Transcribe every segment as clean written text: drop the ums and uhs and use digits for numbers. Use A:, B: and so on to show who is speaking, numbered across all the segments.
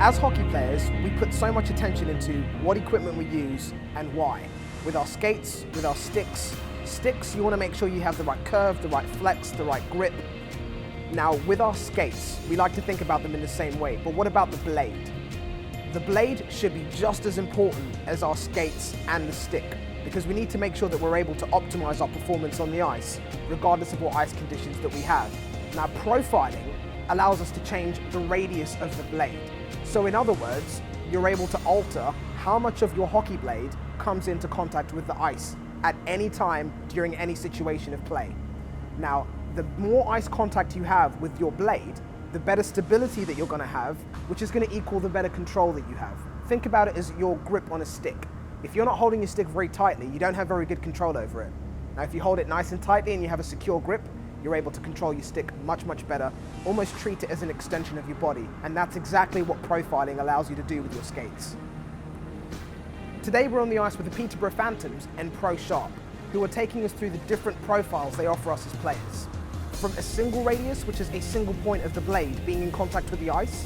A: As hockey players, we put so much attention into what equipment we use and why. With our skates, with our sticks. Sticks, you want to make sure you have the right curve, the right flex, the right grip. Now, with our skates, we like to think about them in the same way, but what about the blade? The blade should be just as important as our skates and the stick, because we need to make sure that we're able to optimize our performance on the ice, regardless of what ice conditions that we have. Now, profiling allows us to change the radius of the blade. So in other words, you're able to alter how much of your hockey blade comes into contact with the ice at any time during any situation of play. Now, the more ice contact you have with your blade, the better stability that you're going to have, which is going to equal the better control that you have. Think about it as your grip on a stick. If you're not holding your stick very tightly, you don't have very good control over it. Now, if you hold it nice and tightly and you have a secure grip, you're able to control your stick much, much better, almost treat it as an extension of your body. And that's exactly what profiling allows you to do with your skates. Today we're on the ice with the Peterborough Phantoms and Prosharp, who are taking us through the different profiles they offer us as players. From a single radius, which is a single point of the blade being in contact with the ice,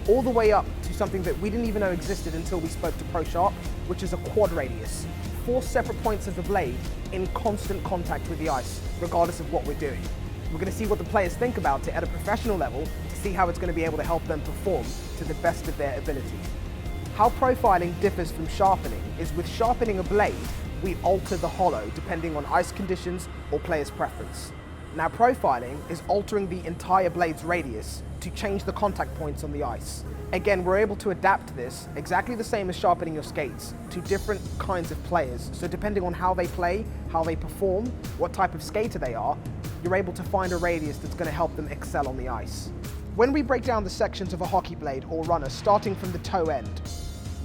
A: all the way up to something that we didn't even know existed until we spoke to Prosharp, which is a quad radius. 4 separate points of the blade in constant contact with the ice, regardless of what we're doing. We're going to see what the players think about it at a professional level to see how it's going to be able to help them perform to the best of their ability. How profiling differs from sharpening is with sharpening a blade, we alter the hollow depending on ice conditions or player's preference. Now, profiling is altering the entire blade's radius to change the contact points on the ice. Again, we're able to adapt this, exactly the same as sharpening your skates, to different kinds of players. So depending on how they play, how they perform, what type of skater they are, you're able to find a radius that's going to help them excel on the ice. When we break down the sections of a hockey blade or runner, starting from the toe end,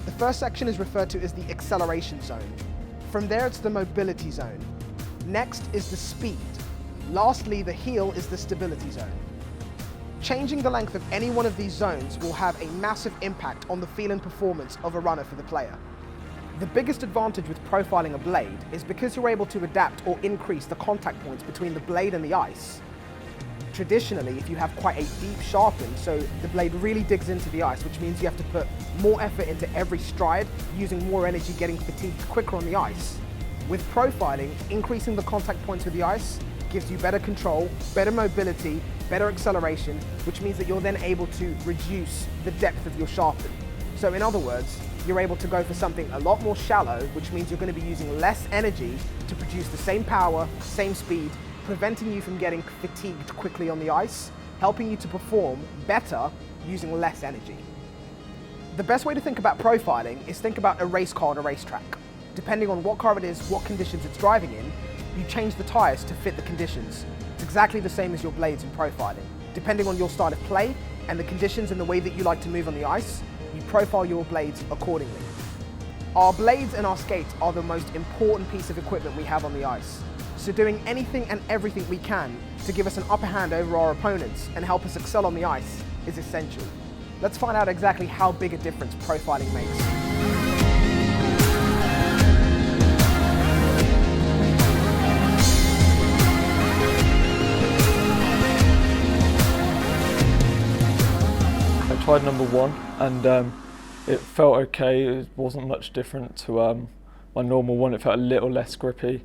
A: the first section is referred to as the acceleration zone. From there, it's the mobility zone. Next is the speed. Lastly, the heel is the stability zone. Changing the length of any one of these zones will have a massive impact on the feel and performance of a runner for the player. The biggest advantage with profiling a blade is because you're able to adapt or increase the contact points between the blade and the ice. Traditionally, if you have quite a deep sharpen, so the blade really digs into the ice, which means you have to put more effort into every stride, using more energy, getting fatigued quicker on the ice. With profiling, increasing the contact points with the ice gives you better control, better mobility, better acceleration, which means that you're then able to reduce the depth of your sharpen. So in other words, you're able to go for something a lot more shallow, which means you're going to be using less energy to produce the same power, same speed, preventing you from getting fatigued quickly on the ice, helping you to perform better using less energy. The best way to think about profiling is think about a race car on a racetrack. Depending on what car it is, what conditions it's driving in, you change the tyres to fit the conditions. It's exactly the same as your blades in profiling. Depending on your style of play and the conditions and the way that you like to move on the ice, you profile your blades accordingly. Our blades and our skates are the most important piece of equipment we have on the ice. So doing anything and everything we can to give us an upper hand over our opponents and help us excel on the ice is essential. Let's find out exactly how big a difference profiling makes.
B: I tried number 1 and it felt okay. It wasn't much different to my normal one. It felt a little less grippy.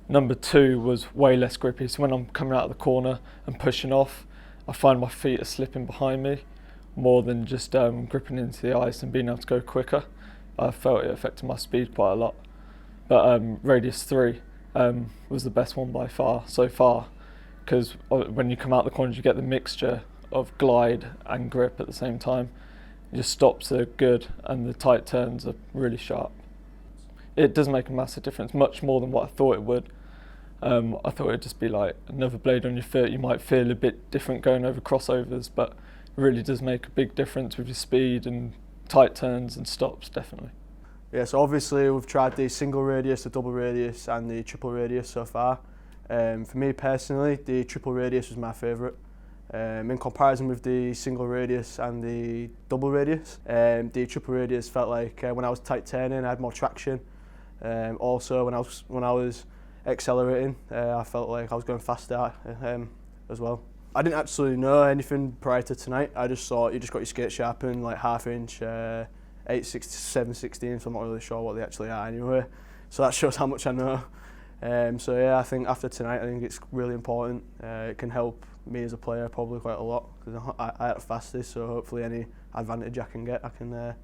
B: Number 2 was way less grippy, so when I'm coming out of the corner and pushing off, I find my feet are slipping behind me more than just gripping into the ice and being able to go quicker. I felt it affected my speed quite a lot. But radius 3 was the best one by far, so far, because when you come out the corners you get the mixture of glide and grip at the same time. Your stops are good and the tight turns are really sharp. It does make a massive difference, much more than what I thought it would. I thought it'd just be like another blade on your foot. You might feel a bit different going over crossovers, but it really does make a big difference with your speed and tight turns and stops, definitely.
C: Yeah, so obviously we've tried the single radius, the double radius and the triple radius so far. For me personally, the triple radius was my favourite. In comparison with the single radius and the double radius, the triple radius felt like when I was tight turning I had more traction. Also when I was accelerating, I felt like I was going faster as well. I didn't actually know anything prior to tonight. I just thought you just got your skate sharpened, like half-inch, 8/16, 7/16, so I'm not really sure what they actually are anyway. So that shows how much I know. So yeah, I think after tonight, I think it's really important. It can help me as a player probably quite a lot, because I had the fastest, so hopefully any advantage I can get, I can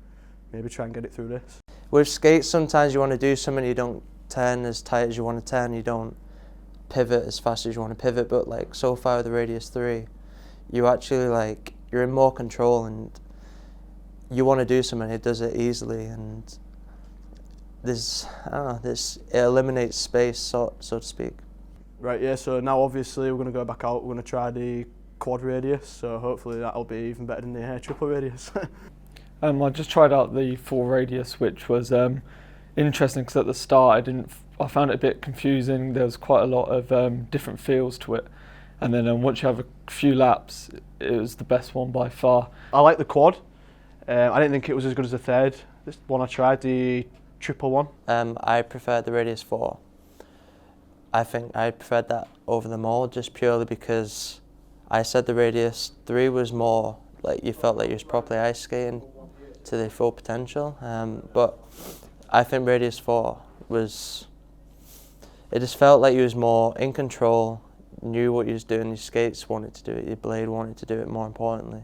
C: maybe try and get it through this.
D: With skates, sometimes you want to do something, you don't turn as tight as you want to turn, you don't pivot as fast as you want to pivot, but like so far with the Radius 3, you actually like, you're in more control and you want to do something, it does it easily, and there's, I don't know, it eliminates space, so to speak.
C: Right, yeah, so now obviously we're going to go back out, we're going to try the quad radius, so hopefully that'll be even better than the triple radius.
B: I just tried out the full radius, which was interesting because at the start I found it a bit confusing. There was quite a lot of different feels to it, and then once you have a few laps, it was the best one by far.
C: I like the quad. I didn't think it was as good as the third. This one I tried, the triple one.
D: I preferred the Radius 4. I think I preferred that over them all, just purely because I said the Radius 3 was more like you felt like you was properly ice skating to their full potential, but I think Radius 4 was, it just felt like you was more in control, knew what you was doing, your skates wanted to do it, your blade wanted to do it, more importantly.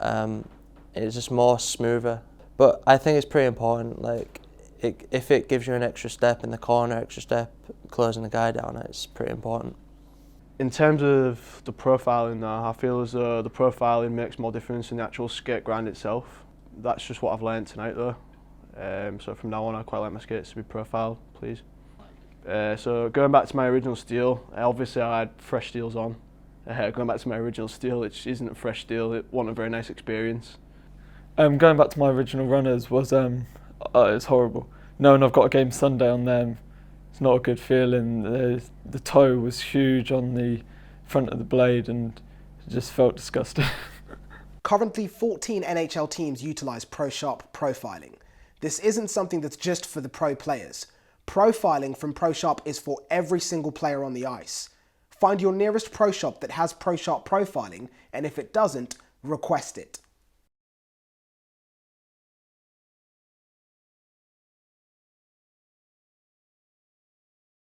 D: It was just more smoother, but I think it's pretty important, like if it gives you an extra step in the corner, extra step closing the guy down, it's pretty important.
C: In terms of the profiling now, I feel as though the profiling makes more difference in the actual skate grind itself. That's just what I've learned tonight though. So from now on I quite like my skates to be profiled, please. So going back to my original steel, obviously I had fresh steels on. Going back to my original steel, which isn't a fresh steel, it wasn't a very nice experience.
B: Going back to my original runners was it's horrible. Knowing I've got a game Sunday on them, it's not a good feeling. The toe was huge on the front of the blade and it just felt disgusting.
A: Currently, 14 NHL teams utilise Prosharp Profiling. This isn't something that's just for the pro players. Profiling from Prosharp is for every single player on the ice. Find your nearest pro shop that has Prosharp Profiling, and if it doesn't, request it.